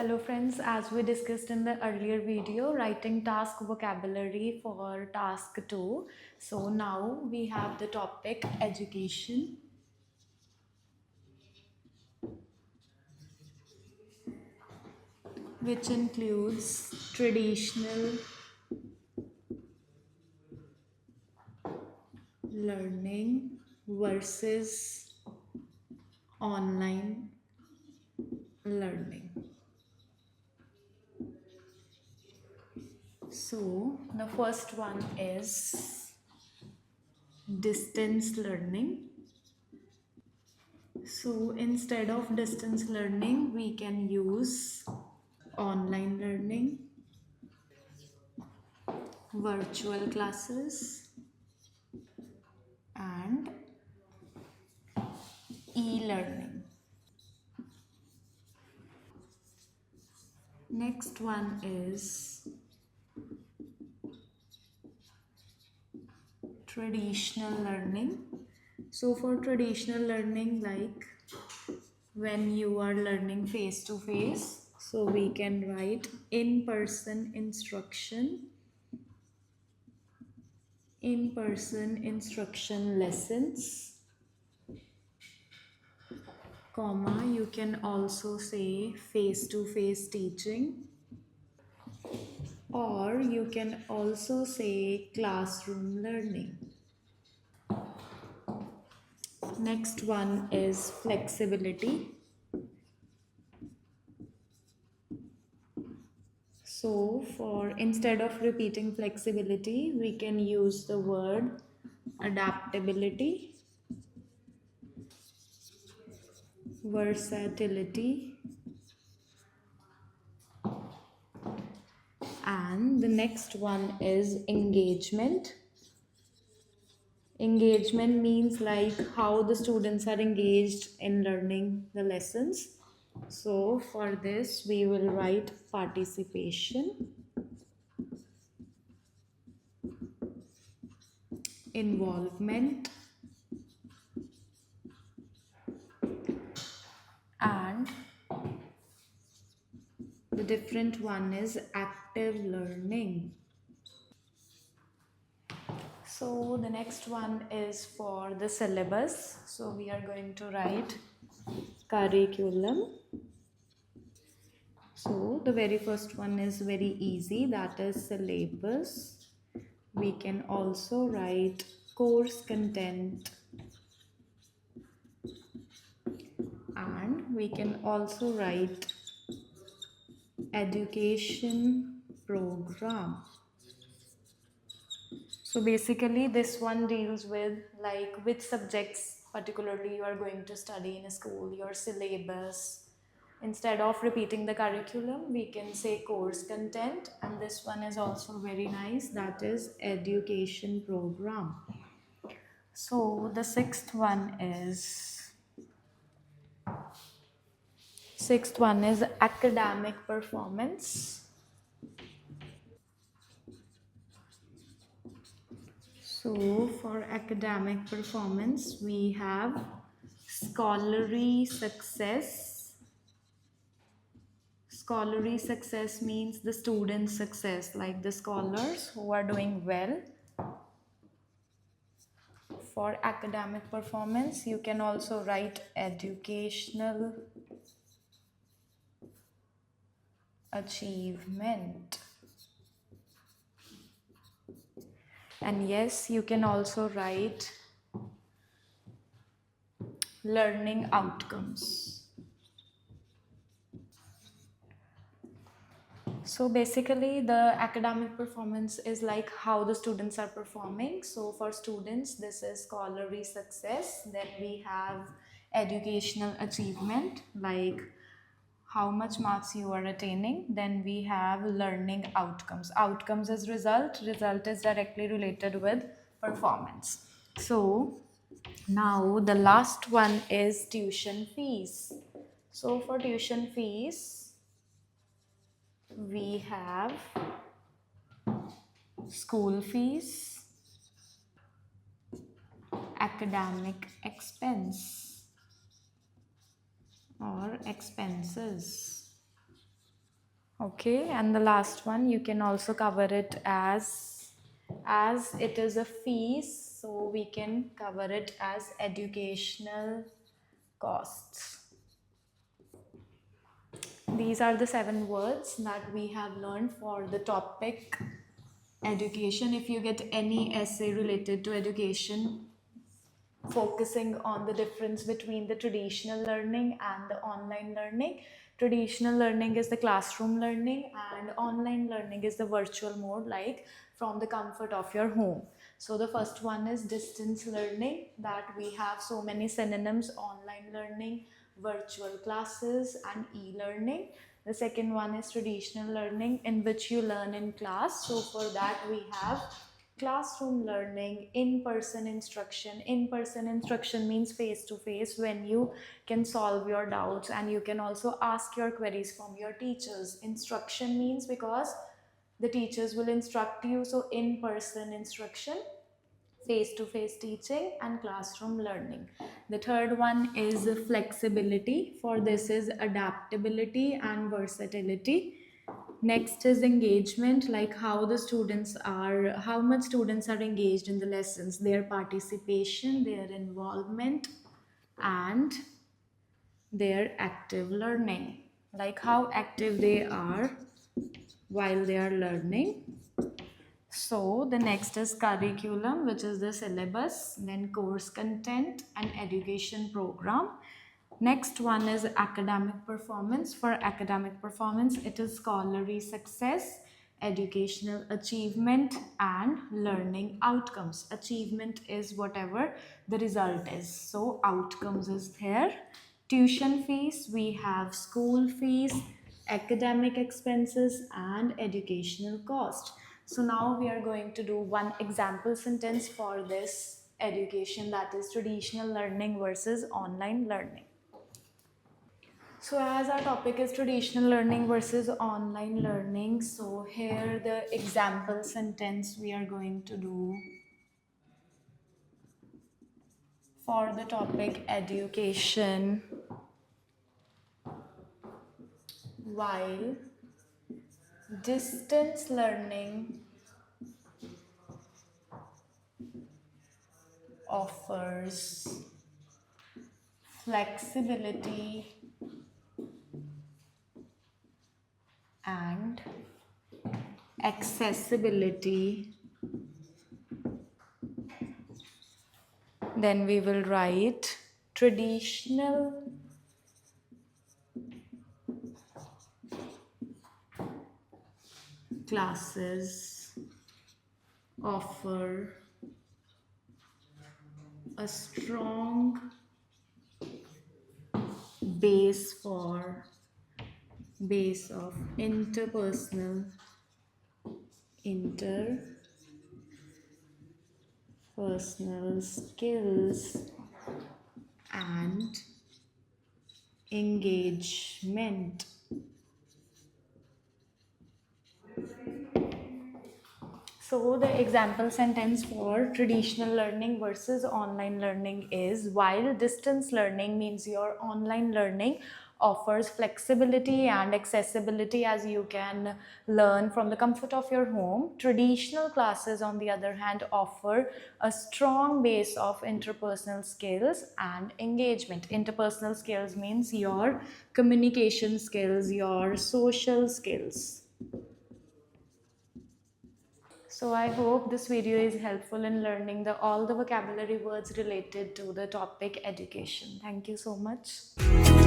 Hello friends, as we discussed in the earlier video, writing task vocabulary for task 2. So now we have the topic education, which includes traditional learning versus online learning. So the first one is distance learning. So instead of distance learning, we can use online learning, virtual classes, and e-learning. Next one is traditional learning. So for traditional learning, like when you are learning face to face, so we can write in-person instruction lessons, comma, you can also say face to face teaching, or you can also say classroom learning. Next one is flexibility. So for instead of repeating flexibility, we can use the word adaptability, versatility, and the next one is engagement. Engagement means like how the students are engaged in learning the lessons. So for this, we will write participation, involvement, and the different one is active learning. So the next one is for the syllabus. So we are going to write curriculum. So the very first one is very easy, that is syllabus. We can also write course content, and we can also write education program. So basically this one deals with like which subjects particularly you are going to study in a school, your syllabus. Instead of repeating the curriculum, we can say course content, and this one is also very nice, that is education program. So the sixth one is academic performance. So for academic performance, we have scholarly success. Scholarly success means the student's success, like the scholars who are doing well. For academic performance, you can also write educational achievement. And yes, you can also write learning outcomes. So basically the academic performance is like how the students are performing. So for students, this is scholarly success. Then we have educational achievement, like how much marks you are attaining. Then we have learning outcomes. Outcomes is result. Result is directly related with performance. So now the last one is tuition fees. So for tuition fees, we have school fees, academic expense or expenses. Okay, and the last one, you can also cover it as it is a fees, so we can cover it as educational costs. These are the 7 words that we have learned for the topic education. If you get any essay related to education focusing on the difference between the traditional learning and the online learning. Traditional learning is the classroom learning, and online learning is the virtual mode, like from the comfort of your home. So the first one is distance learning, that we have so many synonyms: online learning, virtual classes, and e-learning. The second one is traditional learning, in which you learn in class. So for that we have classroom learning, in-person instruction. In-person instruction means face-to-face, when you can solve your doubts and you can also ask your queries from your teachers. Instruction means because the teachers will instruct you, so in-person instruction, face-to-face teaching, and classroom learning. The third one is flexibility. For this is adaptability and versatility. Next is engagement, like how much students are engaged in the lessons, their participation, their involvement, and their active learning, like how active they are while they are learning. So the next is curriculum, which is the syllabus, then course content and education program. Next one is academic performance. For academic performance, it is scholarly success, educational achievement, and learning outcomes. Achievement is whatever the result is. So outcomes is there. Tuition fees, we have school fees, academic expenses, and educational cost. So now we are going to do one example sentence for this education, that is traditional learning versus online learning. So as our topic is traditional learning versus online learning, so here the example sentence we are going to do for the topic education. While distance learning offers flexibility and accessibility, then we will write traditional classes offer a strong base of interpersonal skills and engagement. So the example sentence for traditional learning versus online learning is, while distance learning means your online learning offers flexibility and accessibility, as you can learn from the comfort of your home, traditional classes on the other hand offer a strong base of interpersonal skills and engagement. Interpersonal skills means your communication skills, your social skills. So I hope this video is helpful in learning all the vocabulary words related to the topic education. Thank you so much.